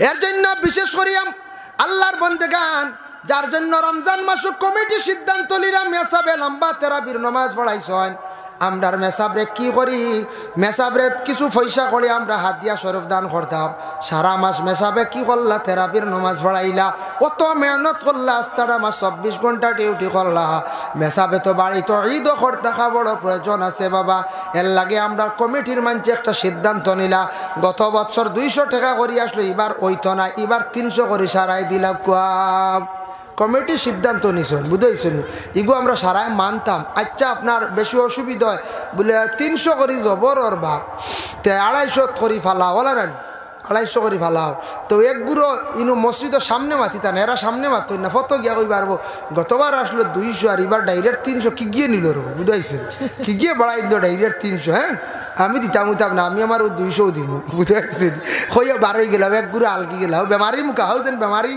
এর জন্য বিশেষ করিয়া আল্লাহর বন্দেগান যার জন্য রমজান মাস কমিটি সিদ্ধান্ত নিলাম মেসাবে লম্বা তেরাবির নামাজ পড়াইছেন আমরার মেসাবরে কি করি মেসাবরে কিছু পয়সা করে আমরা হাত দিয়া শরফ দান করতাম সারা মাস মেসাবে কি করলা তেরাবির নামাজ পড়াইলা অত মেহনত করলা আস্তাটা মাস 24 ঘন্টা ডিউটি করলা মেসাবে তো বাড়ি তো ঈদও করতে বড় প্রয়োজন আছে বাবা এর লাগে আমরা কমিটির মানছে একটা সিদ্ধান্ত নিলা গত বছর 200 টাকা করে আসলো এবার ওইতো না এবার 300 করে সারাই দিলাম কুয়াব কমিটি সিদ্ধান্ত নিছেন বুঝাইছেন ইগো আমরা সারাই মানতাম আচ্ছা আপনার বেশি অসুবিধা হয় বলে 300 করি জবর ওর ভাগ তে 250 করি ফালাও বলা রানি 250 করি ফালাও তো এক গুঁড়ো ইনু মসজিদের সামনে মাতিতা না এরা সামনে মাত না ফত গিয়া কই পারবো গতবার আসলো 200 আর এবার ডাইরেক্ট 300 কি গিয়ে নিল বুঝাইছেন কি গিয়ে বাড়াই দিল ডাইরেক্ট 300 হ্যাঁ আমি দিতাম উতাম না আমি আমার 200 দিব বুঝাইছেন হইয়া 12 গেলাম এক গুঁড়ো আলকি গেলাম বেমারি মুখা হয়েছেন বেমারি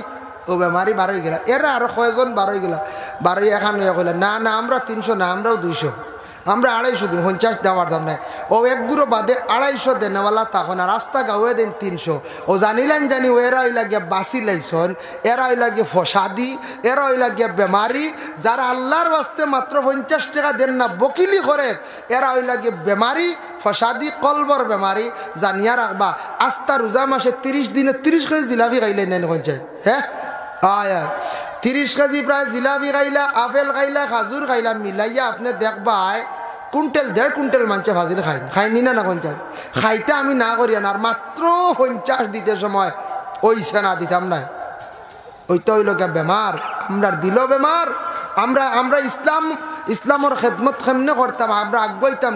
ও বেমারি 12 গেলা এরা আরো কয়জন 12 গেলা 12 এখন কইলা না না আমরা 300 না আমরাও 200 আমরা 250 দিন 50 দেওয়ার দাম নাই ও এক গুঁড়ো বাদে 250 দেনেওয়ালা তখন আর রাস্তা গাওয়ে দেন 300 ও জানিলেন জানি এরা ওই লাগিয়া বাসি লাইছন এরা ওই লাগিয়ে ফসাদি এরা ওই লাগিয়া বেমারি যারা আল্লাহর বাস্তে মাত্র 50 টাকা দেন না বকিলি করে এরা ওই লাগিয়ে বেমারি ফসাদি কলবর বেমারি জানিয়া রাখবা আস্তা রোজা মাসে 30 দিনে 30 কেজি জিলাপি খাইলেন না পঞ্চায়েত হ্যাঁ আয়া 30 কেজি প্রায় জিলাপি খাইলা আপেল খাইলা খাজুর খাইলা মিলাইয়া আপনি দেখবাই কুইন্টাল 1.5 কুইন্টাল মাংস ভাজিলে খাইনি না পঞ্চায়েত খাইতে আমি না করি না আর মাত্র 50 দিতে সময় ওইসে না দিতাম না ওই তো হইল বেমার আমরা দিল বেমার আমরা ইসলামের খেদমত কেমনে করতাম আমরা আগুয়াইতাম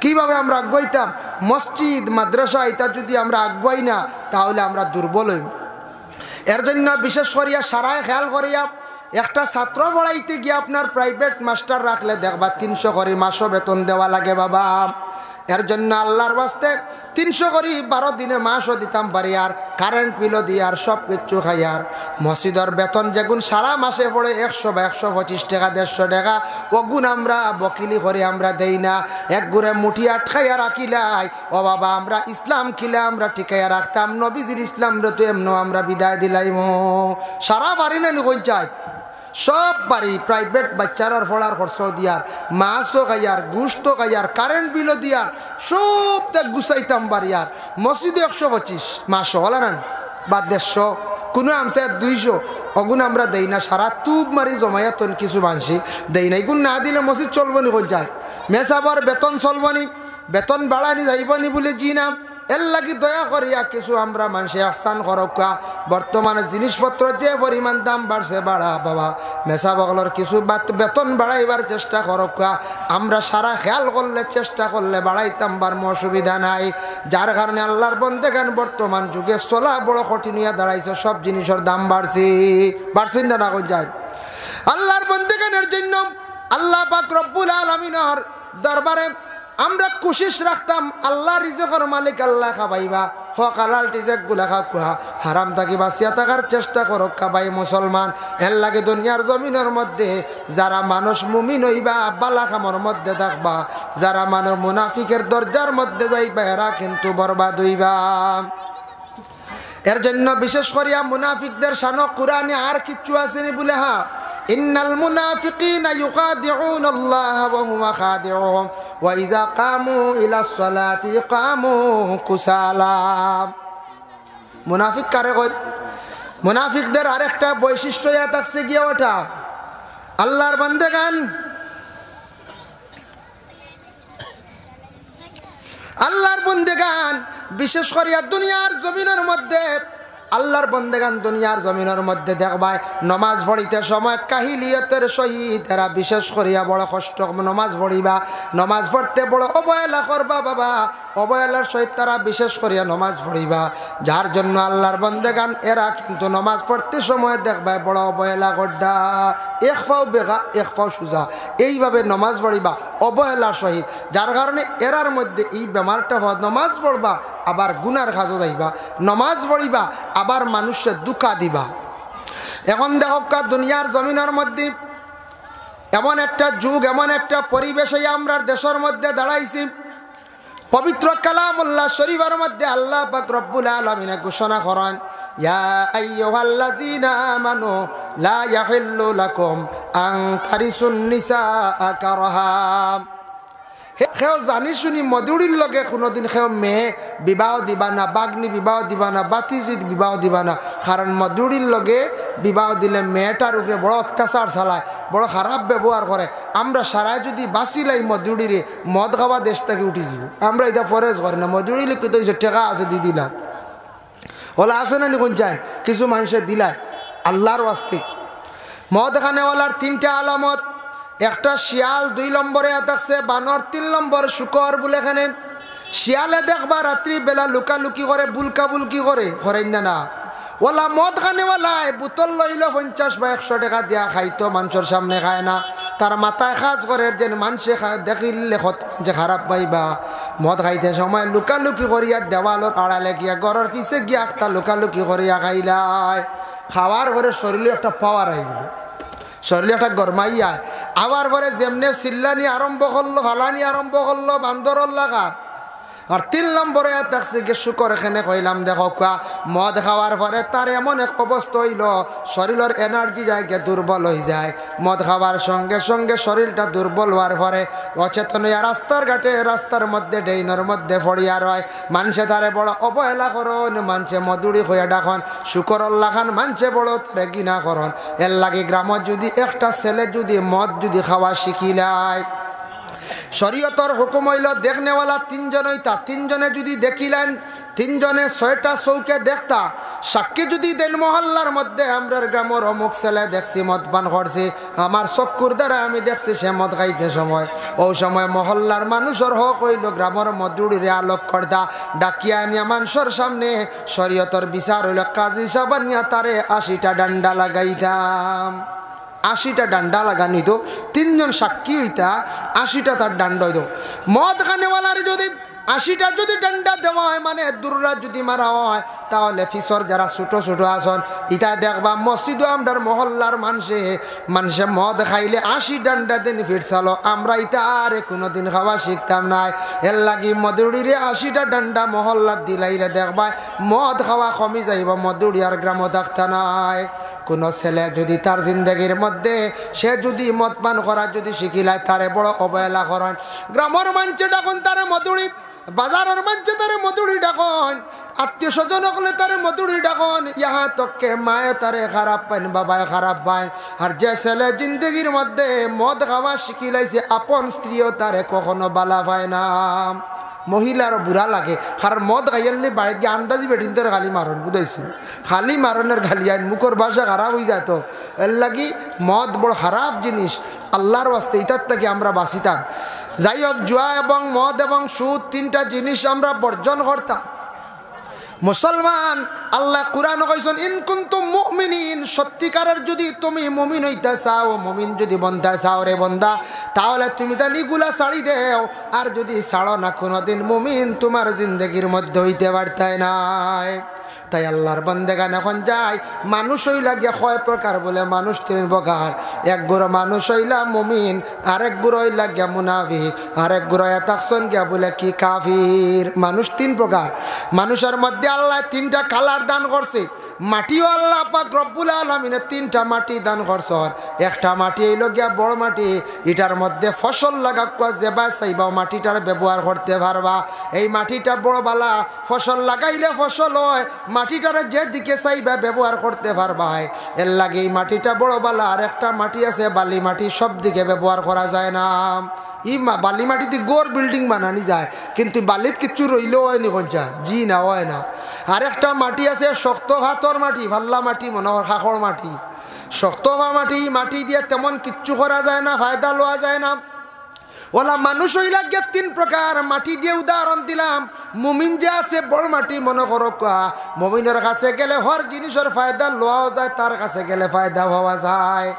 কিভাবে আমরা আগুয়াইতাম মসজিদ মাদ্রাসা এটা যদি আমরা আগুয়াই না তাহলে আমরা দুর্বল হইব এর জন্য বিশেষ করিয়া সারায় খেয়াল করিয়া একটা ছাত্র পড়াইতে গিয়ে আপনার প্রাইভেট মাস্টার রাখলে দেখবা 300 করে মাসও বেতন দেওয়া লাগে বাবা এর জন্য আল্লাহর বাস্তে 300 করে 12 দিনে মাসও দিতাম পারি আর কারেন্ট বিলও দিয়ে আর সব কিছু খাই আর মসজিদের বেতন যেগুন সারা মাসে পড়ে 100 বা 125 টাকা 150 টাকা ওগুন আমরা বকিলি করে আমরা দেই না এক গুড়ে মুঠি আটকাইয়া রাখিলাই ও বাবা আমরা ইসলাম খিলে আমরা টিকাইয়া রাখতাম নবীজির ইসলাম রে তো এমন আমরা বিদায় দিলাইম সারা বাড়ি না পঞ্চায়েত সব বাড়ি প্রাইভেট বাচ্চারার পড়ার খরচ দিয়ার মাছও খাইয়ার গুস্ত খাইয়ার কারেন্ট বিলও দিয়ার সব দেখ গুছাইতাম বাড়িয়ার মসজিদে 125 মাসও হলা না বা 150 কোনো আমসে 200 অগুন আমরা দেই না সারা তুব মারি জমায়াতন কিছু মানসি দেই না এগুন না দিলে মসজিদ চলবো নি কোন যায় মেসাবার বেতন চলবো নি বেতন বাড়ানি যাইব নি বলে জি না এর লাগি দয়া করিয়া কিছু আমরা মানুষে আহসান করকা বর্তমানে জিনিসপত্র যে পরিমাণ দাম বাড়ছে বাড়া বাবা মেসা বগলর কিছু বেতন বাড়াইবার চেষ্টা করকা আমরা সারা খেয়াল করলে চেষ্টা করলে বাড়াইতাম বার অসুবিধা নাই যার কারণে আল্লাহর বন্দেগান বর্তমান যুগে চলা বড় কঠিন হইয়া দাঁড়াইছে সব জিনিসের দাম বাড়ছে না কোন যায় আল্লাহর বন্দেগানের জন্য আল্লাহ পাক রব্বুল আলামিনের দরবারে আমরা কোশিশ রাখতাম আল্লাহ রিজকের মালিক আল্লাহ খাবাইবা হক হালাল রিজক গুলা খাওয়া হারাম থাকি বাঁচিয়া থাকার চেষ্টা করো খাবাই মুসলমান এর লাগে দুনিয়ার জমিনের মধ্যে যারা মানুষ মুমিন হইবা বালা খামর মধ্যে থাকবা যারা মানুষ মুনাফিকের দরজার মধ্যে যাইবা এরা কিন্তু বরবাদ হইবা এর জন্য বিশেষ করিয়া মুনাফিকদের শানো কুরআনে আর কিচ্ছু আসেনি বলে হ্যাঁ ইন্নাল মুনাফিকিনা ইউখাদিউনা আল্লাহ ওয়া হুয়া খাদিউহুম ওয়া ইযা কামু ইলাস সালাতি কামু কুসালা মুনাফিক কারে কয় মুনাফিকদের আরেকটা বৈশিষ্ট্য ইয়া থাকছে গিয়া ওটা আল্লাহর বান্দাগান বিশেষ করিয়া দুনিয়ার জমিনের মধ্যে আল্লাহর বন্দেগান দুনিয়ার জমিনের মধ্যে দেখবাই নমাজ পড়িতে সময় কাহিলিয়তের সহিত এরা বিশেষ করিয়া বড় কষ্ট নমাজ পড়িবা নমাজ পড়তে বড় অবহেলা করবা বাবা অবহেলার সহিত তারা বিশেষ করিয়া নমাজ পড়িবা যার জন্য আল্লাহর বন্দেগান এরা কিন্তু নমাজ পড়তে সময় দেখবাই বড় অবহেলা করডা এক পাও বেগা এক পাও সুজা এইভাবে নমাজ পড়িবা অবহেলার সহিত যার কারণে এরার মধ্যে এই বেমারটা হয় নমাজ পড়বা আবার গুনার কাজও যাইবা নমাজ পড়িবা আবার মানুষের দুঃখা দিবা এখন দেখো দুনিয়ার জমিনের মধ্যে এমন একটা যুগ এমন একটা পরিবেশে আমরা দেশের মধ্যে দাঁড়াইছি পবিত্র কালামুল্লাহ শরীফের মধ্যে আল্লাহ পাক রব্বুল আলামিন ঘোষণা করেন, ইয়া আইয়ুহাল্লাযীনা আমানু লা ইয়াহিল্লু লাকুম আন তারিসুন নিসা কারহা। সেও জানি শুনি মজুরির লগে কোনোদিন সেও মেয়ে বিবাহ দিবা না, বাগ্নি বিবাহ দিবা না, বাতিজিত বিবাহ দিবা না। কারণ মজুরির লগে বিবাহ দিলে মেয়েটার উপরে বড় অত্যাচার চালায়, বড় খারাপ ব্যবহার করে। আমরা সারাই যদি বাঁচিলাই মজুরিরে, মদ খাওয়া দেশ থেকে উঠে যাব। আমরা এটা পরেজ করি না, মজুরি লিখে তো টেকা আছে দি দিলাম, ওলা আছে না নিকুন চাই কিছু মানুষের দিলায় আল্লাহর ওয়াস্তে। মদ খানেওয়ালার তিনটা আলামত, একটা শিয়াল, 2 নম্বরে থাকছে বানর, 3 নম্বর শুকর বলে। এখানে শিয়ালে দেখবা রাত্রি বেলা লুকালুকি করে, বুলকা বুলকি করে, করেন না। ওলা মদ খানেওয়ালায় বোতল লইল 50 বা 100 টাকা দিয়া খাইতো, মানুষের সামনে খায় না। তার মাথায় খাস করে যে মানুষে দেখিলে যে খারাপ পাইবা। মদ খাইতে সময় লুকালুকি করিয়া দেওয়ালোর আড়ালে গিয়া ঘরের পিছে গিয়া একটা লুকালুকি করিয়া খাইলাই। খাওয়ার পরে শরীরে একটা পাওয়ার আইল, শরীরে একটা গরমাইয়া। আবার পরে যেমনে চিল্লানি আরম্ভ করলো, ভালানি আরম্ভ করলো বান্দরর লাগা। আর 3 নম্বরে দেখছি যে শুকর। এখানে কইলাম দেখো মদ খাওয়ার পরে তার এমন এক অবস্থা হইল, শরীরের এনার্জি যায় দুর্বল হয়ে যায়। মদ খাওয়ার সঙ্গে সঙ্গে শরীরটা দুর্বল হওয়ার পরে অচেতন হইয়া রাস্তার ঘাটে, রাস্তার মধ্যে ডেইনের মধ্যে ফড়িয়া রয়। মানুষে তারে বড় অবহেলা করন, মানুষে মধুরি হইয়া ডাখন, শুকরর লাখান মানুষে বড় তারে ঘৃণা করন। এর লাগে গ্রামত যদি একটা ছেলে যদি মদ যদি খাওয়া শিখিলায়, শরীয়তর হুকুম হইল দেখনেওয়ালা 3 জন হইতা। 3 জনে যদি দেখিলেন, 3 জনে 6টা চৌকে দেখতা, সাক্ষী যদি দেন মহল্লার মধ্যে আমরার গ্রামের অমুক ছেলে দেখছি মদ পান করছে, আমার চক্ষুর দ্বারা আমি দেখছি সে মদ খাইতে সময়, ও সময় মহল্লার মানুষের হক হইল গ্রামের মজুরিরে আলোক করতা ডাকিয়া নিয়া মানুষের সামনে শরীয়তর বিচার হইল কাজী সাবানিয়া তারে 80টা ডান্ডা লাগাইতাম। 80টা ডান্ডা লাগানি তো 3 জন সাক্ষী হইতা, 80টা তার ডান্ডা হইত। মদ খানেওয়ালার যদি 80টা যদি ডান্ডা দেওয়া হয়, মানে দূররা যদি মারা হয়, তাহলে ফিসর যারা ছোট ছোট আসন ইটা দেখবা মসজিদও আমরার মহল্লার মানুষে মদ খাইলে 80 ডান্ডা দিন ফিরছালো। আমরা ইটা আর কোনোদিন খাওয়া শিখতাম নাই। এর লাগি মধুরিরে 80টা ডান্ডা মহল্লার দিলাইলে দেখবা মদ খাওয়া কমি যাইব, মধুরি আর গ্রামও থাকতা নাই। কোনো ছেলে যদি তার জিন্দগির মধ্যে সে যদি মদ পান করা যদি শিখিলায়, তারে বড় অবহেলা করেন। গ্রামের মানুষে ডাকুন তারে মধুরি, বাজারের মানুষে তারে মধুরি ডাকুন, আত্মীয় স্বজন হলে তারে মধুরি ডাকুন। ইহা তককে মায়ে তারে খারাপ পাইন, বাবায় খারাপ পাইন। আর যে ছেলে জিন্দগির মধ্যে মদ খাওয়া শিখিলাইছে, আপন স্ত্রীও তারে কখনো বালা পায় না। মহিলার বুড়া লাগে, কারণ মদ খাইয়ালে বাড়িতে গিয়ে আন্দাজি বেটিনদের খালি মারণ, বুঝাইছেন? খালি মারণের খালি আইন, মুখর ভাষা খারাপ হয়ে যায়। তো এর লাগি মদ বড় খারাপ জিনিস, আল্লাহর ওয়াস্তে ইটার থেকে আমরা বাঁচিতাম। যাই হোক, জুয়া এবং মদ এবং সুদ 3টা জিনিস আমরা বর্জন করতাম। মুসলমান আল্লাহ কুরআন কইছেন, ইন কুনতুম মুমিনিন, সত্যিকারের যদি তুমি মুমিন হইতে চাও, মুমিন যদি বন্ধা চাও রে বন্ধা, তাহলে তুমি তার নিগুলা ছাড়ি দেও। আর যদি ছাড়ো না, কোনোদিন মুমিন তোমার জিন্দগির মধ্যে হইতে পারতাই নাই। তাই আল্লাহর বান্দাগান এখন যায়, মানুষ হইলা গিয়া 6 প্রকার বলে, মানুষ 3 প্রকার। এক গুড়ো মানুষ হইলা মুমিন, আরেক গুড়ো হইলা গিয়া মুনাফিক, আরেক গুড়ো এতাকসন গিয়া বলে কি কাফির। মানুষ 3 প্রকার। মানুষের মধ্যে আল্লাহ 3টা কালার দান করছে। মাটিও আল্লাহ পাক রব্বুল আলামিন 3টা মাটি দান করছেন। একটা মাটি হইল গিয়া বড় মাটি, এটার মধ্যে ফসল লাগাবা, যেবা চাইবা মাটিটার ব্যবহার করতে পারবা। এই মাটিটা বড় বালা, ফসল লাগাইলে ফসল হয়, মাটিটার যেদিকে চাইবা ব্যবহার করতে পারবা। এর লাগে এই মাটিটা বড় বালা। আর একটা মাটি আছে বালি মাটি, সব দিকে ব্যবহার করা যায় না। বালি মাটিতে গোর বিল্ডিং বানানি যায়, কিন্তু বালিত কিচ্ছু রইলেও হয়নি, কঞ্চা জি না হয় না। আরেকটা মাটি আছে শক্ত ভাতর মাটি, ভাল্লা মাটি, মনোহর খাখর মাটি, শক্ত মাটি। মাটি দিয়ে তেমন কিচ্ছু করা যায় না, ফায়দা লওয়া যায় না। ওলা মানুষ হইলা গিয়ে 3 প্রকার। মাটি দিয়ে উদাহরণ দিলাম। মুমিন যে আছে বড় মাটি, মনে করো মুমিনের কাছে গেলে হর জিনিসের ফায়দা লওয়াও যায়, তার কাছে গেলে ফায়দা হওয়া যায়।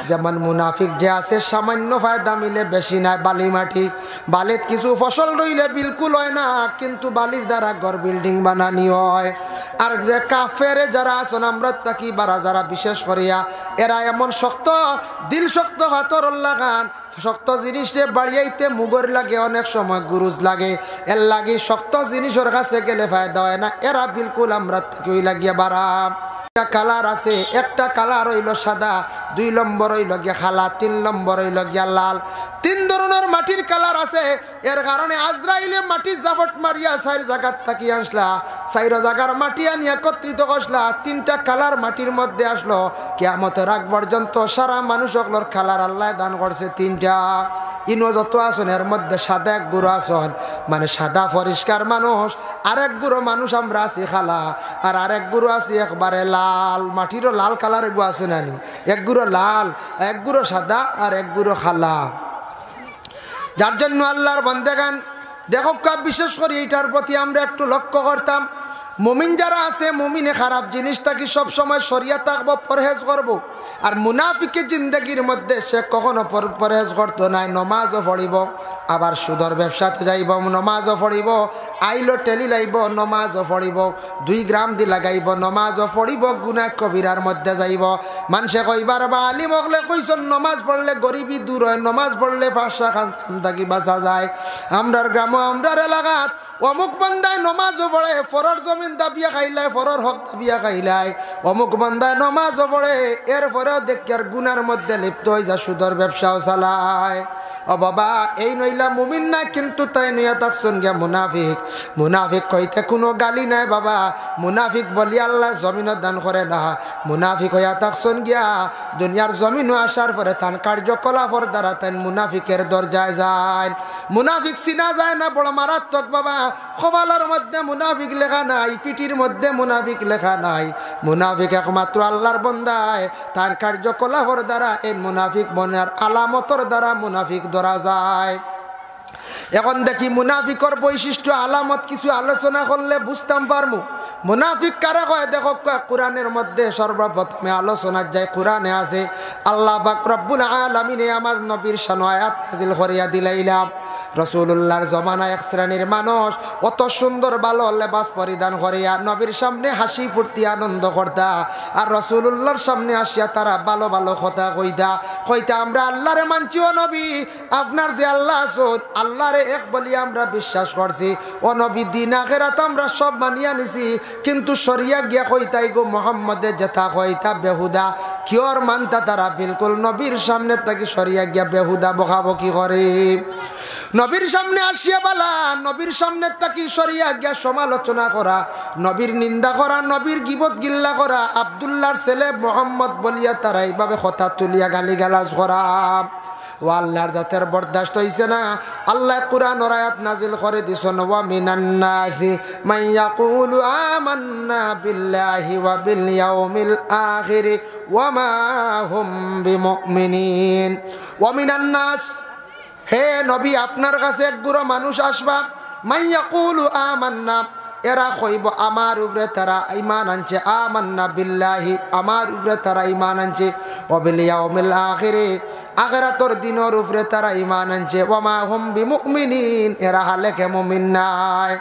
যেমন মুনাফিক যে আছে সামান্য ফায়দা মিলে, বেশি নাই। বালি মাটি, বালিত কিছু ফসল রইলে বিলকুল হয় না, কিন্তু বালির দ্বারা ঘর বিল্ডিং বানানি হয়। আর যে কাফের যারা আছেন, আমরা তাকি বারা যারা বিশেষ করিয়া, এরা এমন শক্ত দিল, শক্ত ভাতর লাগান, শক্ত জিনিসে বাড়িয়াইতে মুগর লাগে, অনেক সময় গুরুজ লাগে। এর লাগে শক্ত জিনিসের কাছে গেলে ফায়দা হয় না। এরা বিলকুল আমরা থেকে ওই লাগিয়ে বাড়াম। একটা কালার আছে, একটা কালার হইল সাদা, 2 নম্বর হইল গিয়া খালা, 3 নম্বর হইল গিয়া লাল। 3 ধরনের মাটির কালার আছে। এর কারণে আজরাইলে মাটি জাবট মারিয়া 4 জায়গার থাকি আসলা, 4 জায়গার মাটি আনি একত্রিত করলা, 3টা কালার মাটির মধ্যে আসলো। কিয়ামতের আগ পর্যন্ত সারা মানুষ সকলের কালার আল্লাহ দান করছে 3টা। ইনো যত আসন এর মধ্যে সাদা এক গুঁড়ো আসন, মানে সাদা পরিষ্কার মানুষ। আরেক গুঁড়ো মানুষ আমরা আছি খালা, আর আরেক গুঁড়ো আছি একবারে লাল। মাটিরও লাল কালার এগু আছে নানি, এক গুঁড়ো লাল, এক গুঁড়ো সাদা, আর এক গুঁড়ো খালা। যার জন্য আল্লাহর বন্দেগান দেখো, বিশেষ করে এইটার প্রতি আমরা একটু লক্ষ্য করতাম। মুমিন যারা আছে, মুমিনে খারাপ জিনিসটা কি সবসময় সরিয়া থাকবো, পরহেজ করব। আর মুনাফিকের জিন্দগির মধ্যে সে কখনো পরহেজ করতো নাই। নমাজও পড়িব, আবার সুদর ব্যবসাতে যাইব, নমাজও পড়িব, আইলো টেলি লাইব, নমাজও পড়িব, 2 গ্রাম দি লাগাইব, নমাজও পড়িব, গুনাহ কবিরার মধ্যে যাইব। মানুষে কইবার বা আলিম হকলে কইছেন নমাজ পড়লে গরিবি দূর হয়, নমাজ পড়লে ফাঁসা খান থাকি বাঁচা যায়। আমরার গ্রাম, আমরার এলাকাত অমুক বান্দায় নমাজও পড়ে, ফরর জমিন দাবিয়া খাইলায়, ফরর হক দাবিয়া খাইলায়। অমুক বান্দায় নমাজও পড়ে, এরপরেও দেখি আর গুনার মধ্যে লিপ্ত হয়ে যা, সুদর ব্যবসাও চালায়। ও বাবা, এই নইলা মুমিন না, কিন্তু তাই নইয়া থাকছেন গিয়া মুনাফিক। মুনাফিক কইতে কোনো গালি নাই বাবা। মুনাফিক বলি আল্লাহ জমিনও দান করে না। মুনাফিক হইয়া থাকছেন গিয়া দুনিয়ার জমিনও আসার পরে তান কার্যকলাপের দ্বারা তাই মুনাফিকের দরজায় যায়। মুনাফিক চিনা যায় না, বড় মারাত্মক বাবা। কপালের মধ্যে মুনাফিক লেখা নাই, পিঠির মধ্যে মুনাফিক লেখা নাই। মুনাফিক একমাত্র আল্লাহর বন্দায়, তার কার্যকলাপের দ্বারা এই মুনাফিক বনার আলামতর দ্বারা মুনাফিক ধরা যায়। এখন দেখি মুনাফিকর বৈশিষ্ট্য আলামত কিছু আলোচনা করলে বুঝতাম পারবো। মুনাফিক কারা কয় দেখো, কোরআনের মধ্যে সর্বপ্রথমে আলোচনা যায়, কোরআনে আছে আল্লাহ পাক রব্বুল আলামিন আমার নবীর শানে আয়াত নাযিল করিয়া দিলাইলাম। রসুল্লাহর জমানায় এক শ্রেণীর মানুষ অত সুন্দর ভালো লেবাস পরিধান করিয়া নবীর সামনে হাসি ফুর্তি আনন্দ করতা, আর রসুল্লাহর সামনে আসিয়া তারা ভালো ভালো কথা কইতা আমরা আল্লাহরে মানছি, ও নবী আপনার যে আল্লাহ আছেন, আল্লাহরে এক বলি আমরা বিশ্বাস করছি, ও নবী দিন আখিরাত আমরা সব মানিয়া নিছি, কিন্তু সরিয়া গিয়া কইতাই গো মোহাম্মদের যেটা কইতা বেহুদা। কিয়র মানতা তারা বিলকুল নবীর সামনে তাকে সরিয়া গিয়া বেহুদা বকাবকি করে। নবীর সামনে আসিয়া বালা, নবীর সামনে তাকে সরিয়া গিয়া সমালোচনা করা, নবীর নিন্দা করা, নবীর গিবত গিল্লা করা, আব্দুল্লাহর ছেলে মোহাম্মদ বলিয়া তারা এইভাবে কথা তুলিয়া গালিগালাজ করা। ও আল্লাহর জাতের বরদাস্ত হইছে না। আল্লাহ কুরআনের আয়াত নাজিল করে দিছেন, ওয়া মিনান নাসি মান ইয়াকুলু আমান্না বিল্লাহি ওয়া বিল ইয়াউমিল আখির ওয়া মা হুম বিমুমিনিন। ওয়া মিনান নাস, হে নবী আপনার কাছে এক গুরু মানুষ আসবা, মান ইয়াকুলু আমান্না, এরা কইব আমার উপরে তারা ঈমান আনছে, আমান্না বিল্লাহি আমার উপরে তারা ঈমান আনছে, ওয়া বিল ইয়াউমিল আখির আখিরাতের দিনের উপরে তারা ঈমান আনছে, ওয়া মা হুম বিমুমিনিন এরা হালে কে মুমিন নাই।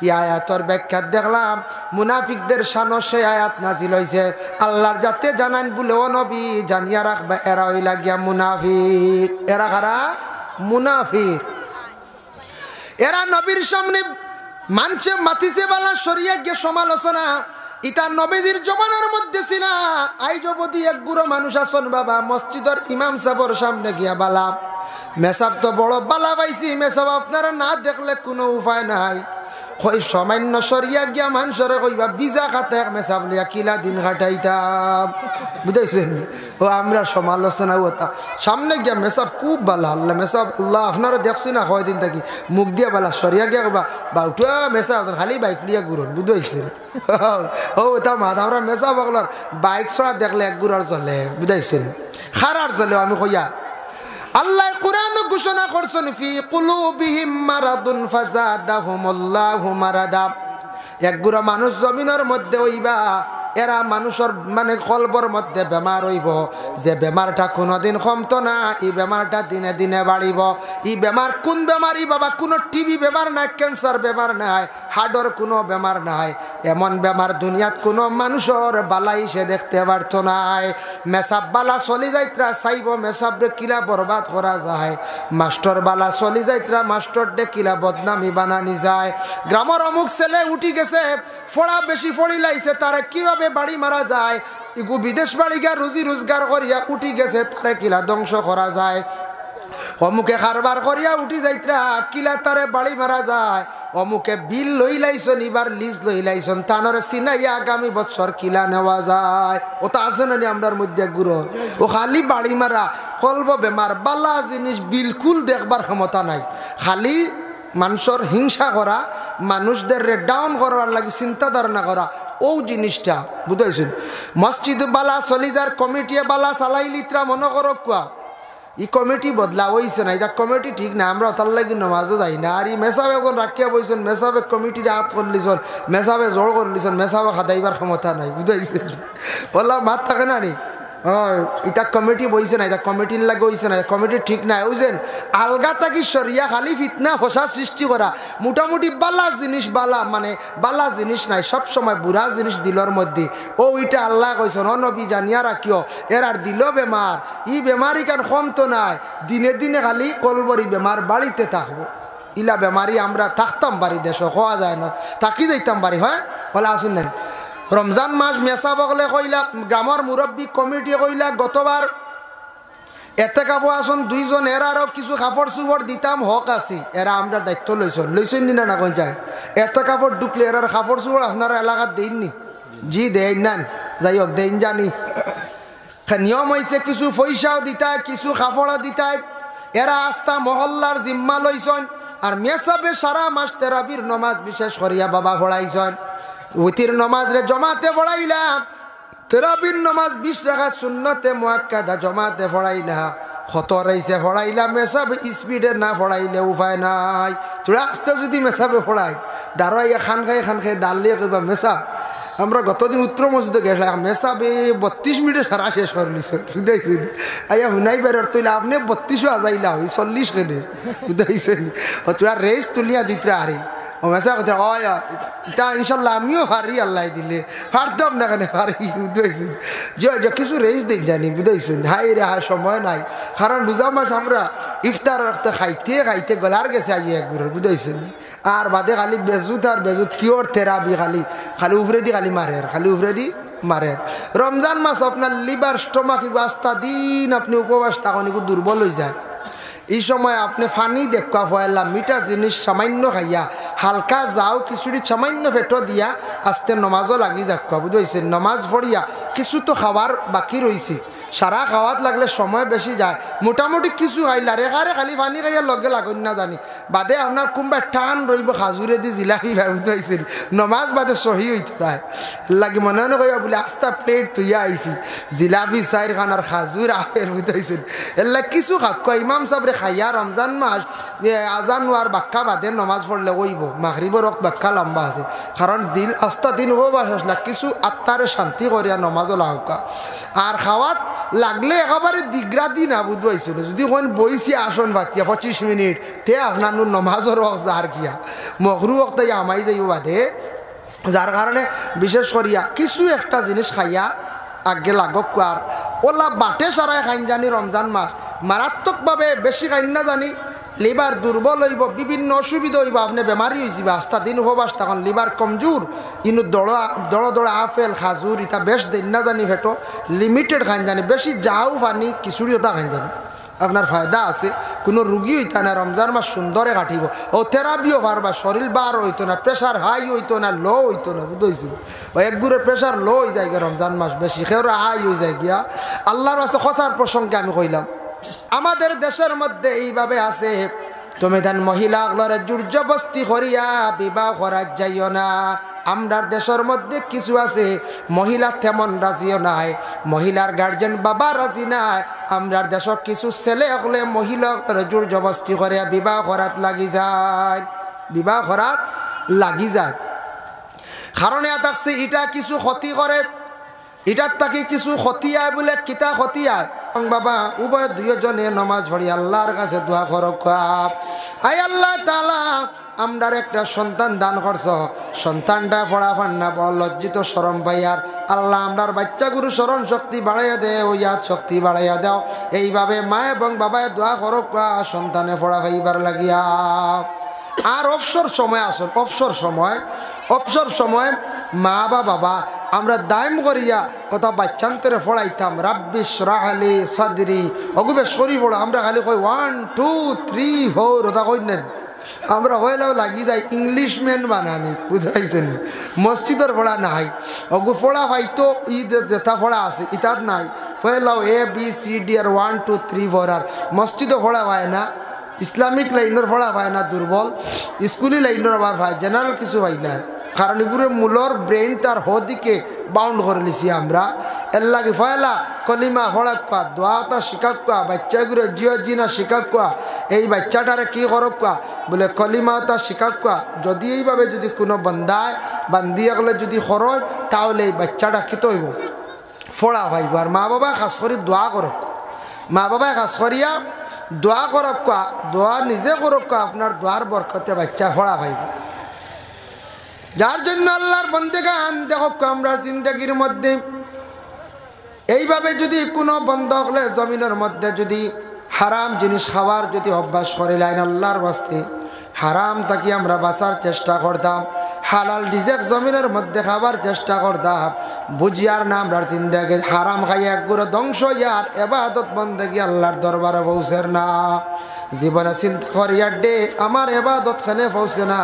এই আয়াতের ব্যাখ্যা দেখলাম মুনাফিকদের শানও সেই আয়াত নাজিল হইছে আল্লাহর যাতে জানান বলে, ও নবী জানিয়া রাখবা এরা হইলা গিয়া মুনাফিক। এরা কারা? মুনাফিক। এরা নবীর সামনে মানছে মাতিছে বালা, সরিয়া গিয়ে সমালোচনা। ইতা নবীদের জমানার মধ্যে ছিল। আইজ অবধি এক গুরু মানুষ আসন বাবা, মসজিদের ইমাম সাহেবের সামনে গিয়া বালা, মেসাব তো বড় বালা পাইছি, মেসাব আপনারা না দেখলে কোনো উপায় নাই। কই সামান্য সরিয়া গিয়া মানুষরে কইবা বিজা খাতে এক মেসাব লিয়া কিলা দিন কাটাইতাম, বুঝাইছেন? ও আমরা সমালোচনা হতা সামনে গিয়া মেসাব খুব বালা, আল্লাহ মেসাব আল্লাহ আপনারা দেখছি না কয়দিন থাকি, মুখ দিয়া বালা সরিয়া গিয়া কবা বাউটা মেসাব খালি বাইক লিয়া ঘুরন, বুঝাইছেন? ও তা মাথা আমরা মেসাব বগলার বাইক ছড়া দেখলে এক ঘুরার চলে, বুঝাইছেন? খারার চলে। আমি কইয়া আল্লাহ কুরআন ঘোষণা করছেন, ফি কুলুবিহিম মারাদুন ফাযাদাহুমুল্লাহু মারাদা। এক গুড়া মানুষ জমিনের মধ্যে হইবা, এরা মানুষের মানে কলবর মধ্যে বেমার হইব, যে বেমারটা কোনোদিন কমতো না, এই বেমারটা দিনে দিনে বাড়িব। এই বেমার কোন বেমার? বাবা কোনো টিবি বেমার নাই, ক্যান্সার বেমার নাই, হার্টর কোনো বেমার নাই, এমন বেমার দুনিয়াত কোনো মানুষের বালাই সে দেখতে পারত নাই। মেসাব বালা চলি যাইত্রা চাইব মেসাবরে কিলা বরবাদ করা যায়, মাস্টর বালা চলি যাইত্রা মাস্টর ডে কিলা বদনামি বানানি যায়। গ্রামের অমুক ছেলে উঠি গেছে, ফড়া বেশি ফড়ি লাইছে, তারে কিভাবে বাড়ি মারা যায়, ইগু বিদেশ বাড়ি গিয়া রুজি রোজগার করিয়া উঠি গেছে, তারে কিলা ধ্বংস করা যায়। অমুকে কারবার করিয়া উঠি যাইত্রা কিলা তারে বাড়ি মারা যায়। অমুকে বিল লই লাইছন, এবার লিজ লই লাইছন, তানরে চিনাইয়া আগামী বছর কিলা নেওয়া যায়। ও তো আছে না আমরার মধ্যে গুরু, ও খালি বাড়ি মারা, কলব বেমার, বালা জিনিস বিলকুল দেখবার ক্ষমতা নাই, খালি মানুষের হিংসা করা, মানুষদের ডাউন করার লাগে চিন্তা ধারণা করা, ও জিনিসটা বুঝাইছেন। মসজিদ বালা চলিজার কমিটি বালা চালাই লিত্রা মনে করো কুয়া ই কমিটি বদলা হয়েছে না, এটা কমিটি ঠিক না, আমরা তার লাগি নমাজও যাই না। আর ই মেসাবে এখন রাখিয়া বইছেন, মেসাবে কমিটির হাত করলিছন, মেসাবে জোর করলিছন, মেসাবে খাদাইবার ক্ষমতা নাই, বুঝাইছেন। বললাম মাত থাকে না নি, এটা কমিটি বইছে না, এটা কমিটির লাগে হইছে না, কমিটি ঠিক নাই। বুঝছেন, আলগা থাকি সরিয়া খালি ফিতনা হোসা সৃষ্টি করা, মোটামুটি বালা জিনিস বালা, মানে বালা জিনিস নাই, সব সময় বুড়া জিনিস দিলর মধ্যে। ও ওইটা আল্লাহ কইছেন, ও নবী জানিয়া রাখিও, এর আর দিল বেমার, ই বেমারি কান কম তো নাই, দিনে দিনে খালি কলবরি বেমার বাড়িতে থাকবো। ইলা বেমারি আমরা থাকতাম বাড়ি, দেশ হওয়া যায় না, থাকি যাইতাম বাড়ি। হয় বলে আসুন না, রমজান মাস মেসা বগলে কইলা, গ্রামের মুরব্বী কমিটি কইলা গতবার এতে কাপড় আসুন দুইজন, এরারও কিছু কাপড় চুপড় দিতাম হক আছি, এরা আমরা দায়িত্ব লইছেন না না কোন যায়, এত কাপড় ঢুকলে এরার কাপড় চুপড় আপনারা এলাকার দেননি, জি দেন না, যাই হোক দেন জানি। নিয়ম হয়েছে কিছু পয়সাও দিতায়, কিছু কাপড়ও দিতায়, এরা আস্থা মহল্লার জিম্মা লইছেন। আর মেসাবে সারা মাস তেরাবির নমাজ বিশেষ করিয়া বাবা পড়াইছেন, উতির নমাজ রে জমাতে পড়াইলাম, তেরাবির নমাজ 20 রাকাত সুন্নতে মুআক্কাদা জমাতে পড়াইলা, কত রাইছে পড়াইলা, মেসাবে স্পিডে না পড়াইলে উপায় নাই। তোরা আস্তে যদি মেসাবে পড়াই, দাঁড়াইয়া খান খাই দাঁড়িয়ে কইবা মেসা, আমরা গতদিন উত্তর মসজিদে গেছিলাম, মেসাবে 32 মিনিটে সারা শেষ করে নিছে, বুঝাইছেন। আইয়া হুনাই বেরোর তৈলে আপনি 32ও আজাইলা হই 40 কেনে, বুঝাইছেন। ও তোরা রেস তুলিয়া দিতে আরে ও মেসা কথা, এটা ইনশাল্লাহ আমিও পারি, আল্লাহ দিলে পারতাম না কেন পারি, বুঝাইছেন। যে কিছু রেস দিন জানি, বুঝাইছেন। হাই রে হাই সময় নাই, কারণ রোজা মাস আমরা ইফতার রাখতে খাইতে গলার গেছে আইয়া একগুড়ের, বুঝাইছেন। আর বাদে খালি বেজুত আর বেজুত কিওর থেরাপি, খালি উফরে দি খালি মারে, খালি উফরে দি মারে। রমজান মাস আপনার লিভার স্টোমাক আস্তা দিন আপনি উপবাস থাকুন, দুর্বল হয়ে যায়। এই সময় আপনি ফানি দেখা পয়লা, মিঠা জিনিস সামান্য খাইয়া, হালকা যাও খিচুড়ি সামান্য পেটো দিয়া আস্তে নমাজও লাগি যাক্কা, বুঝেছে। নমাজ পড়িয়া কিছু তো খাবার বাকি রয়েছে, সারা খাওয়াত লাগলে সময় বেশি যায়, মোটামুটি কিছু খাইলা রেখারে খালি পানি খাইয়া লগে লাগুন না জানি, বাদে আপনার কোনবা টান রইব খাজুরে দি জিলাপি ভাই, বুঝাইছিল নমাজ বাদে সহি হইতে যায় লাগে মনে হয় কইয়া বলে আস্তা প্লেট তুইয়া আইছি, জিলাপি চাইর খানার খাজুর আফের, বুঝাইছিল এলা কিছু খাক ইমাম সাহেবরে খাইয়া। রমজান মাস আজান আর বাক্কা বাদে নমাজ পড়লে ওইব, মাগরিবর রক্ত বাক্কা লম্বা আছে, কারণ দিল আস্তা দিন উপবাস আসলা, কিছু আত্মারে শান্তি করিয়া নমাজও লাউকা। আর খাওয়াত লাগলে একেবারে দিগ্রা দিন আবুদ হয়েছিল, যদি কোন বইছি আসন ভাতিয়া 25 মিনিট তে আপনার নমাজের রক্ত যার গিয়া মগরু রক্ত আমাই যাইব বাদে, যার কারণে বিশেষ করিয়া কিছু একটা জিনিস খাইয়া আগে লাগক। আর ওলা বাটে সারাই খাইন জানি রমজান মাস মারাত্মকভাবে বেশি খাইন না জানি, লিভার দুর্বল হইব, বিভিন্ন অসুবিধা হইব, আপনি বেমারি হয়ে যাবে আস্তা দিন উপবাস তখন লিভার কমজোর। ইনু দড়া আপেল খাজুর ইটা বেশ দিন না জানি ভেটো লিমিটেড খাইন জানি, বেশি যাও পানি খিচুড়ি ওটা খাইন জানি, আপনার ফায়দা আছে, কোনো রুগী হইতা না, রমজান মাস সুন্দরে কাটিব। ও থেরাপিও পারবা, শরীর বার হইতো না, প্রেশার হাই হইতো না, লো হইতো না, বুঝেছিল। ও একগুড়ে প্রেশার লো হয়ে যায় গিয়া রমজান মাস, বেশি খেয়ে হাই হয়ে যায় গিয়া। আল্লাহর কাছে কথার প্রসঙ্গে আমি কইলাম, আমাদের দেশের মধ্যে এইভাবে আছে, তুমি দেন মহিলা লড়ে জোরজবস্তি করিয়া বিবাহ করার যাইও না। আমরার দেশের মধ্যে কিছু আছে মহিলা তেমন রাজিও নাই, মহিলার গার্জেন বাবা রাজি নাই। আমরার দেশের কিছু ছেলে হলে মহিলা জোরজবস্তি করিয়া বিবাহ করাত লাগি যায়, বিবাহ করাত লাগি যায়। কারণ এটা কিছু ক্ষতি করে, এটার তাকে কিছু ক্ষতি আয় বলে কিতা ক্ষতি আয়, বাবা উভয় দুইজনে নামাজ পড়ি আল্লাহর কাছে দোয়া করক। আয় আল্লাহ তাআলা আমরার একটা সন্তান দান করছ, সন্তানটা পড়াফান না লজ্জিত শরম পাইয়ার আল্লাহ আমরার বাচ্চাগুরু স্মরণ শক্তি বাড়াইয়া দে, ও ইয়াদ শক্তি বাড়াইয়া দাও। এইভাবে মা এবং বাবায় দোয়া করক সন্তানে পড়া পাইবার লাগিয়া। আর অবসর সময় আসুন, অবসর সময় মা বা বাবা আমরা দায়ম করিয়া কথা বাচ্চান্তরে পড়াইতাম রাব্বিশ রাহলি সাদরি অগুবে সরি পড়ো। আমরা খালি কই 1 2 3 4 ওটা কই নেন, আমরা হইলেও লাগি যাই ইংলিশম্যান বানানি, বুঝাইছেন? মসজিদের পড়া নাই, অগু পড়া হয়তো ঈদ যেটা পড়া আছে ইতার নাই, হইলেও ABCD আর 1 2 3 4 আর মসজিদও পড়া হয় না, ইসলামিক লাইনের পড়া হয় না, দুর্বল স্কুলি লাইনের আবার হয়, জেনারেল কিছু হয় না। কারণ এগুলো মূলর ব্রেন তার হদিকে বাউন্ড করে নিছি আমরা। এর লাগে ফয়লা কলিমা হড়াক্কা দোয়াটা শিখাক্কা বাচ্চাগুলো জিও জিনা শিখাক্কা, এই বাচ্চাটারে কি করক্কা বলে কলিমাটা শিখাক্কা। যদি এইভাবে যদি কোনো বান্দিয়া গেলে যদি খরচ, তাহলে এই বাচ্চাটা কি তৈব ফোড়া ভাইব। আর মা বাবা খাস করে দোয়া করক, মা বাবা খাস করিয়া দোয়া করক্কা, দোয়া নিজে করক্কা, আপনার দোয়ার বরকতে বাচ্চা ফোড়া ভাইব। যার জন্য আল্লাহর বন্দেগান দেখো আমরা জিন্দগির মধ্যে এইভাবে যদি কোনো বন্ধ হলে জমিনের মধ্যে যদি হারাম জিনিস খাওয়ার যদি অভ্যাস করে লাইন আল্লাহর বাস্তে হারাম তাকে আমরা বাঁচার চেষ্টা করতাম, হালাল রিজিক জমিনের মধ্যে খাবার চেষ্টা করতাম। বুঝিয়ার না আমরা জিন্দগি হারাম খাইয়া একগুলো ধ্বংস ইয়ার এবাদত বন্দেগি আল্লাহর দরবারে পৌঁছের না। জীবনে চিন্তা করিয়ার ডে আমার এবাদত খানে পৌঁছে না,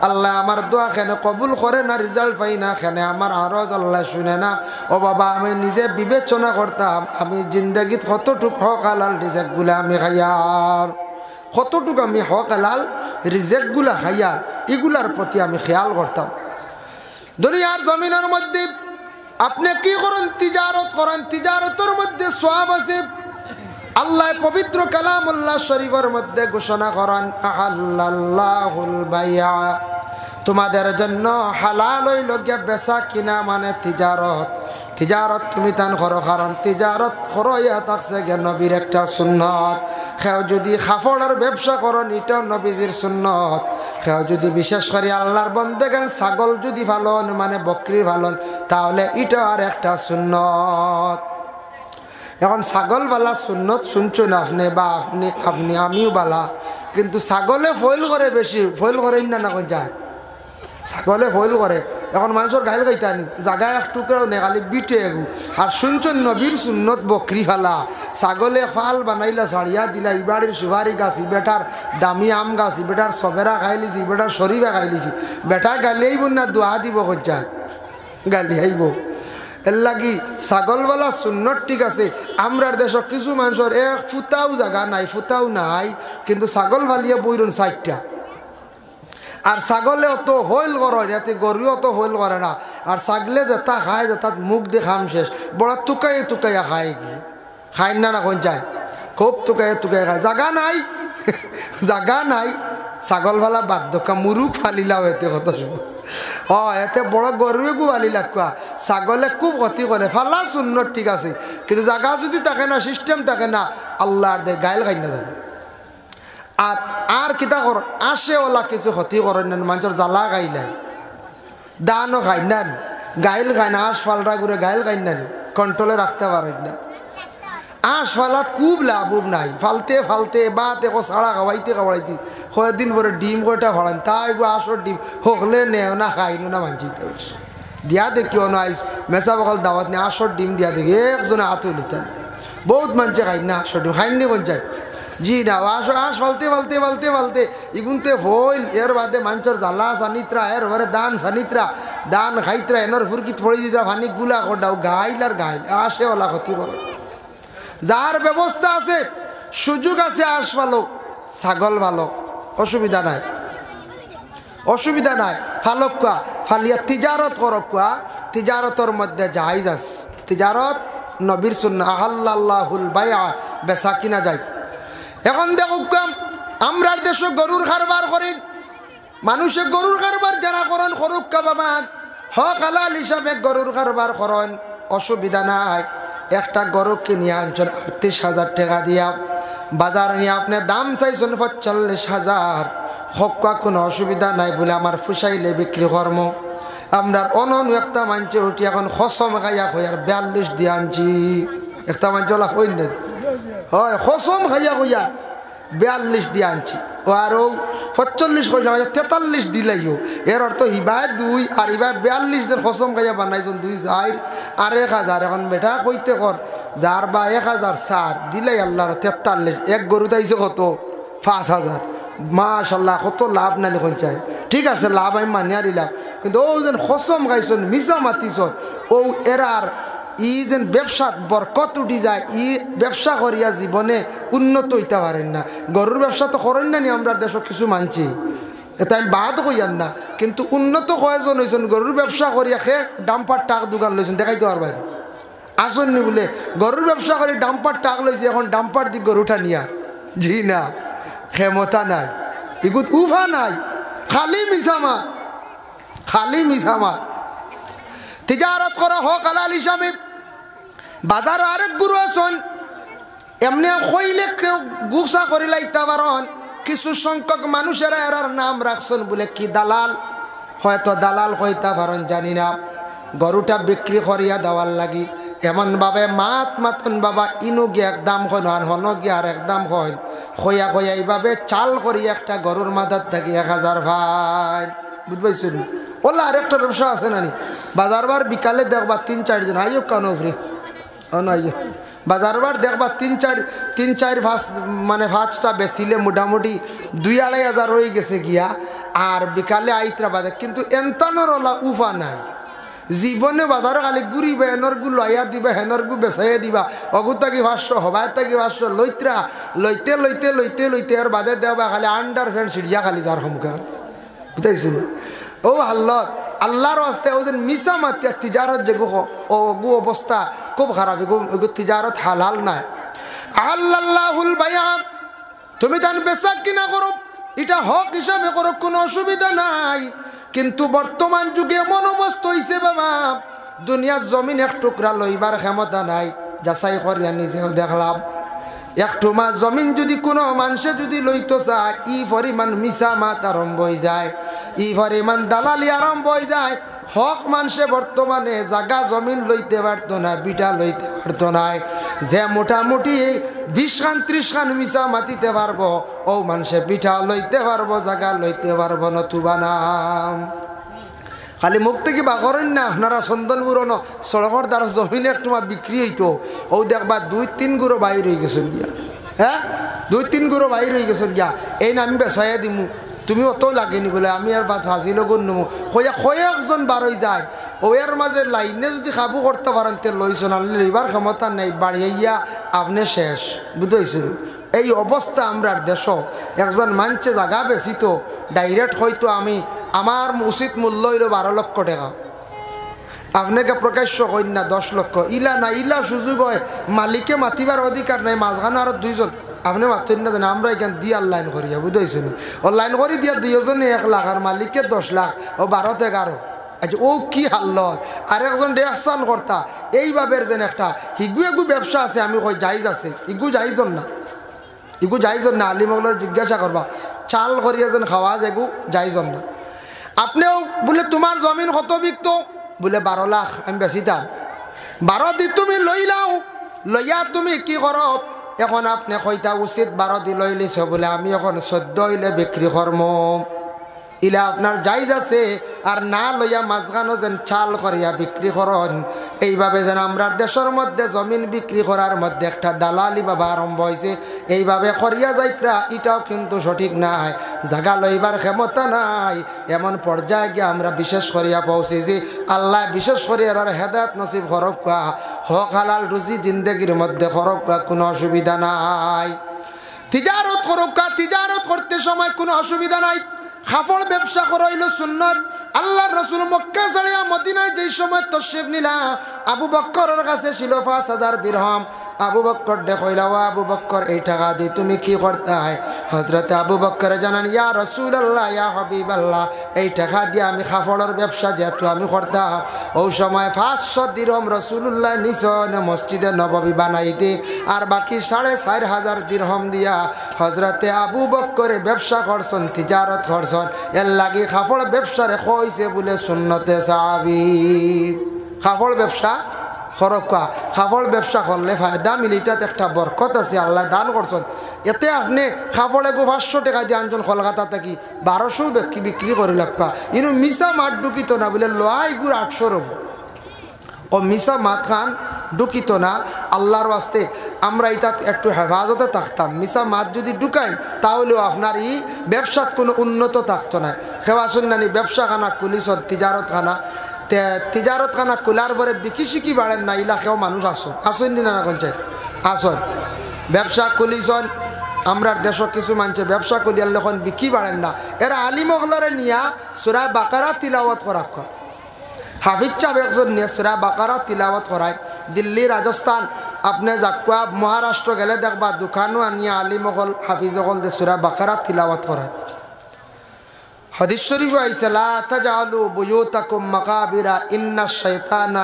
আল্লাহ আমার দোয়া খানে কবুল করে না, রেজাল্ট পাই না, খানে আমার আরজ আল্লাহ শুনে না। ও বাবা আমি নিজে বিবেচনা করতাম আমি জিন্দগিত কতটুক হক হালাল রিজেক্টগুলা আমি খাইয়ার, কতটুক আমি হক হালাল রিজেক্টগুলা খাইয়ার, এগুলার প্রতি আমি খেয়াল করতাম। দুনিয়ার জমিনের মধ্যে আপনি কি করেন? তিজারত করেন, তিজারতের মধ্যে সওয়াব আছে। আল্লাহ পবিত্র কালামুল্লাহ শরীফের মধ্যে ঘোষণা করেন আহাল্লাল্লাহুল বাইআ, তোমাদের জন্য হালাল হইল গিয়া বেচা কিনা মানে তিজারত। তিজারত তুমি তান করো, কারণ তিজারত করো ইয়া থাকছে গে নবীর একটা সুন্নত। কেউ যদি কাপড়ের ব্যবসা করেন এটাও নবীজির সুন্নত। কেউ যদি বিশেষ করে আল্লাহর বন্দেগান ছাগল যদি পালন মানে বকরি পালন, তাহলে এটাও আর একটা সুন্নত। এখন ছাগল বালা সুন্নত শুনছেন আপনি বা আপনি আমিও বালা, কিন্তু ছাগলে ফয়েল করে বেশি, ফয়েল করে না না কোন যায় ছাগলে ফয়েল করে। এখন মানুষের গাইল গাইতানি জায়গা এক টুকরাও নেই, খালি বিটে এগু। আর শুনছেন নবীর সুন্নত বকরি ফালা, ছাগলে ফাল বানাইলা ছাড়িয়া দিলা, ইবাড়ির সুপারি গাছ, বেটার দামি আম গাছ, বেটার সবেরা খাইলিছি, বেটার শরীফা খাইলিছি, বেটা গালি আইব না দোয়া দিব কোথায় গালি আইব। এর লাগি ছাগলওয়ালা সুন্নত ঠিক আছে। আমরার দেশত কিছু মানুষের এক ফুটাও জায়গা নাই, ফুটাও নাই, কিন্তু ছাগল ফালিয়া বইরন 4টা। আর ছাগলে অত হইল করে, যাতে গরু অত হইল করে না। আর ছাগলে যেটা খায় যেটা মুখ দিয়ে খাম শেষ, বড় টুকাইয়া খায়, কি খায় না না কোন যায়, খুব টুকাইয়া খায়। জায়গা নাই, জায়গা নাই, ছাগল ফালা বাধ্য মুরুখ ফালিলাও এতে কত এতে বড় গরুয়ে গোয়ালি লাগা, ছাগলে খুব ক্ষতি করে। ফালা সুন্নত ঠিক আছে, কিন্তু জায়গা যদি থাকে না, সিস্টেম থাকে না, আল্লাহর দে গাইল খাই না জানে। আর কিতা কর আসে ওলা কিছু ক্ষতি করেন না, মানুষের জ্বালা গাইলেন, দানও খাই না, গাইল খায় না, আশ ফালটা ঘুরে গাইল খাই না, কন্ট্রোলে রাখতে পারেন না। আশ ফালাত খুব লাভ নাই, ফালতে ফালতে বাতে ছাড়া খাওয়াইতে কয়েকদিন পরে ডিম কয়টা ফলান, তাই আসর ডিম হকলে নেও না খাইনো না মানছিতে দিয়া দেখিও না। মেসা বকাল দাওয়াত নিয়ে আসর ডিম দিয়া দেখি একজনে হাতে লিতেন, বহুত মানুষে খাই না আসর ডিম, খাইনি কোন যায় জি না। আশ ফালতে ইগুনতে হইল, এর বাদে মানুষের জ্বালা সানিত্রা, এর ঘরে দান সানিত্রা, দান খাইত্রা, এনার ফুরকিত পড়ে দিতা ফানি গুলা করাও গাইল আর গাইল আসে ওলা ক্ষতি করে। যার ব্যবস্থা আছে সুযোগ আছে আশ ফালো, ছাগল ভালো, অসুবিধা নাই, অসুবিধা নাই। ফালক কোয়া ফালিয়া তিজারত করক কোয়া, তিজারতর মধ্যে জায়েজ আছে। তিজারত নবীর সুন্নাহ আহাল্লাল্লাহুল বাইআ, বেচা কিনা যাইজ। এখন দেখুক আমরার দেশে গরুর কারবার করেন, মানুষে গরুর কারবার যারা করেন করুক কা বাবা, হক হালাল হিসাবে গরুর কারবার করেন, অসুবিধা নাই। একটা গরু কিনে আনছেন 38,000 টাকা দিয়া, বাজার নিয়ে আপনি দাম চাইছেন 45,000, হকা কোনো অসুবিধা নাই বলে আমার ফুসাইলে বিক্রি কর্ম। আমরা অনন্য একটা মানছে উঠি এখন খসম খাইয়া হইয়ার 42 দিয়ে আনছি। একটা মানছে ওলা হই না, হয় খসম খাইয়া হইয়া 42 দিয়ে আনছি। ও আরও 45 কইলাম, 43 দিলাইও। এর অর্থ হিবায় 2 আর হিবায় 42 খসম খাইয়া বানাইছেন 2 চার আর 1,000। এখন বেটা কইতে কর যার বা 1,000 চার দিলাই আল্লাহর 43। এক গরু তাইছে কত 5,000। মাশাল্লাহ, কত লাভ না লিখন চাই। ঠিক আছে, লাভ আমি মানিয়া দিলাম, কিন্তু ও যেন খসম খাইছন মিশা মাতিছন, ও এরার ই যেন ব্যবসাত বরকত উঠি যায়, ই ব্যবসা করিয়া জীবনে উন্নত হইতে পারেন না। গরুর ব্যবসা তো করেন না নি আমরা দেশ কিছু মানছি, এটা আমি বাদ কইয়ান না, কিন্তু উন্নত কয়েকজন হয়েছেন গরুর ব্যবসা করিয়া সে ডাম্পার টাক দোকান লইছেন, দেখাইতে পারবেন আসননি বলে গরুর ব্যবসা করে ডাম্পার টাক লইছে, এখন ডাম্পার দিক গরুটা নিয়া। জি না, ক্ষমতা নাই, এগুত উফা নাই, খালি মিছামা, খালি মিছামা। তিজারত করা হোক হালাল হিসাবে। বাজার আরেক গুরু আছেন এমনি কইলে কেউ গুসা করে লাইতে পারেন, কিছু সংখ্যক মানুষেরা এরার নাম রাখছেন বলে কি দালাল, হয়তো দালাল কইতে পারেন জানি না, গরুটা বিক্রি করিয়া দেওয়ার লাগি এমনভাবে মাতন বাবা ইনু গিয়ে একদম হন হন গিয়ে আর একদম হন খয়া খয়া এইভাবে চাল করি একটা গরুর মাথার থাকি 1,000 ভাই, বুঝবাইছেন? ওলা আরেকটা ব্যবসা আছে নানি, বাজারবার বিকালে দেখবা 3-4 জন আইও কানো ফ্রি আইও, বাজারবার দেখবা 3-4 মানে 5টা বেচিলে মোটামুটি 2-2.5 হাজার হয়ে গেছে গিয়া, আর বিকালে আইতরা বাজার, কিন্তু এনতানোর ওলা উফা নাই। জীবনে বাজারে খালি ঘুরিবে, হেনর গু লইয়া দিবা, হেনর গু বেচাইয়া দিবা, অগুতাকি 500 হবায় তাকি 500 লইত্রা লইতে লইতে লইতে লইতে আর বাদে দেবা খালি আন্ডার ফ্যান্ড সিঁড়িয়া খালি যার সমকা, বুঝাইছেন? ও আল্লাহ আল্লাহর রাস্তায় ও যেন মিশা মাতিয়া তিজারত যে ও গু অবস্থা খুব খারাপ, এগু তিজারত হালাল নাই। আল্লাহুল বাইআ, তুমি তান বেচা কিনা করো, এটা হক হিসাবে করো, কোনো অসুবিধা নাই, কিন্তু বর্তমান যুগে এমন অবস্থা হইছে বাবা, দুনিয়ার জমিন এক টুকরা লইবার ক্ষমতা নাই। যাচাই করিয়া নিজেও দেখলাম, একটু মা জমিন যদি কোনো মানুষে যদি লইতে চায়, ই পরিমাণ মিশা মাত আরম্ভ হয়ে যায়, ই পরিমাণ দালালি আরম্ভ হয়ে যায়। হক মানুষে বর্তমানে জাগা জমিন লইতে পারতো না, বিটা লইতে পারতো না, যে মোটামুটি 20 খান 30 খান মিশা মাতিতে পারবো, ও মানুষে পিঠা লইতে পারবো, জাগা লইতে পারবো নতুবা নাম। খালি মুখ থেকে বা করেন না আপনারা চন্দনপুর সড়কের দ্বারা জমিন একটু বিক্রি হইতো, ও দেখবা 2-3 গুঁড়ো বাইর হয়ে গেছেন গিয়া, হ্যাঁ 2-3 গুঁড়ো বাইর হয়ে গেছেন গিয়া, এই না আমি বেচাইয়া দিমু, তুমি অত লাগেনি বলে আমি আর ফাঁসিল গুণ নমু, কয়েকজন বার হয়ে যায়। ও এর মাঝে লাইনে যদি কাবু করতে পারেন তে লইছেন, আনলে লইবার ক্ষমতা নেই, বাড়িয়া আপনি শেষ, বুঝতেছেন? এই অবস্থা আমরা দেশ। একজন মানছে জায়গা বেশি তো ডাইরেক্ট হয়তো আমি আমার উচিত মূল্য হইল 12 লক্ষ টাকা, আপনাকে প্রকাশ্য কইন না 10 লক্ষ, ইলা না ইলা সুযোগ হয়, মালিকে মাতিবার অধিকার নাই, মাঝখানে আরো 2 জন আপনি মাতেন না, আমরা এখানে দিয়ে অনলাইন করিয়া, বুঝতেছেন? অনলাইন করে দিয়া 2 জনে 1 লাখ আর মালিকের 10 লাখ, ও 12-11। আচ্ছা ও কি হাল্ল, আর একজন রেকশন কর্তা এইভাবে যেন একটা হিগু এগু ব্যবসা আছে, আমি কই জাইজ আছে, ইগু জাইজন না, ইগু জাইজন না, আলিমগুলো জিজ্ঞাসা করবা, চাল করিয়া যেন খাওয়া এগু জাইজন না। আপনিও বলে তোমার জমিন কত বিকত, বলে 12 লাখ আমি বেচিতাম, 12 দি তুমি লই লাও, লইয়া তুমি কি করো, এখন আপনি কইতা উচিত 12 দি লই লিছ বলে আমি এখন 14 হইলে বিক্রি করম, ইলা আপনার জায়জ আছে, আর না লইয়া মাঝখানো যেন চাল করিয়া বিক্রি করেন। এইভাবে যেন আমরা দেশের মধ্যে জমিন বিক্রি করার মধ্যে একটা দালালি বাবা আরম্ভ হয়েছে, এইভাবে করিয়া যাইত্রা, এটাও কিন্তু সঠিক নাই, জায়গা লইবার ক্ষমতা নাই, এমন পর্যায়ে গিয়ে আমরা বিশেষ করিয়া পৌঁছেছি। আল্লাহ বিশেষ করিয়া আর হেদায়েত নসিব করক, হক হালাল রুজি জিন্দগির মধ্যে করক, কোনো অসুবিধা নাই। তিজারত করক, তিজারত করতে সময় কোনো অসুবিধা নাই। কাপড় ব্যবসা করাইল সুন্নত। আল্লাহর রাসূল মক্কা ছাড়িয়া মদিনায় যেই সময় তশরিফ নিলা, আবু বকরের কাছে ছিল 5000 দিরহাম। আবু বকর দেখইলা, আবু বকর এই টাকা দিয়ে তুমি কি করতে হয়? হযরতে আবু বকর জানান, ইয়া রাসূলুল্লাহ, ইয়া হাবিবাল্লাহ, এই টাকা দিয়ে আমি কাপড়ের ব্যবসা যেহেতু আমি করতাম, ও সময় 500 দিরহম রাসূলুল্লাহ নিছন মসজিদে নববী বানাইতে আর বাকি 4500 দিরহম দিয়া হযরতে আবু বকর ব্যবসা করছেন তিজারত করছেন এর লাগি কাপড় ব্যবসারে কইছে বলে সুন্নতে সাহাবী কাপড় ব্যবসা খরকা কাপড় ব্যবসা করলে ফায়দা মিলিটাতে একটা বরকত আছে আল্লাহ দান করছেন এতে আপনি কাপড়ে 500 টাকা দিয়ে আনছেন কলকাতা থেকে 1200 বিক্রি করে লাগবা ইনু মিসা মাঠ ঢুকিত না বলে লয় গুড় 800 রব ও মিসা মাঠ খান ঢুকিত না আল্লাহর ওয়াস্তে আমরা এটা একটু হেফাজতে থাকতাম মিসা মাঠ যদি ঢুকাইন তাহলেও আপনার এই ব্যবসাত কোনো উন্নত থাকতো না খেবা শুননানি ব্যবসা খানা খুলিছ তিজারত খানা তিজারত খানা খোলার পরে বিকি শিকি বাড়েন না ইলাকাও মানুষ আসেন না পঞ্চায়েত আসন ব্যবসা খুলিছন আমরা দেশ কিছু মানছে ব্যবসা করিয়ার যখন বিকি বাড়েন না এরা আলিমগলারে নিয়া সূরা বাকারা তিলাওয়াত করা হাফিজ সাহেব একজন নিয়ে সূরা বাকারা তিলাওয়াত করায় দিল্লি রাজস্থান আপনি যাকুয়া মহারাষ্ট্র গেলে দেখবা দোকানও আনিয়া আলিমগল হাফিজগল দে সূরা বাকারা তিলাওয়াত করায় হাদিস শরীফে আইছে লা তাজআলু বুয়ুতাকুম মাকাবিরা ইন্নাশ শাইতানা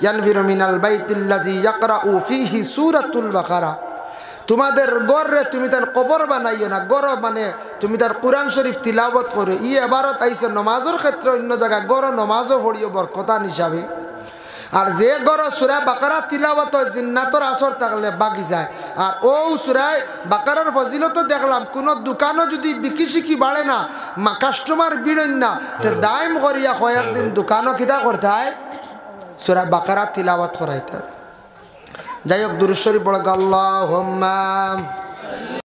ইয়ানভিরু মিনাল বাইতিল্লাযী ইয়াকরাউ ফীহি সূরাতুল বাকারা তোমাদের ঘরে তুমি তার কবর বানাইও না ঘর মানে তুমি তার কুরআন শরীফ তিলাওয়াত করো ই ইবারত আইছে নামাজের ক্ষেত্রে অন্য জায়গা ঘর নামাজও পড়িও বরকতান হিসাবে আর যে ঘর সূরা বাকারা তিলাওয়াত হয় জিন্নাতর আসর থাকলে বাকি যায় আর ও সূরা বাকারার ফজিলত দেখলাম কোন দোকানও যদি বিকি শিকি বাড়ে না কাস্টমার বিড়েন না তে দাইম করিয়া কয়েকদিন দোকানও কিতা করতে হয় সূরা বাকারা তিলাওয়াত করাইতে যাই হোক দুরূদ শরীফ পড়ে আল্লাহুম্মা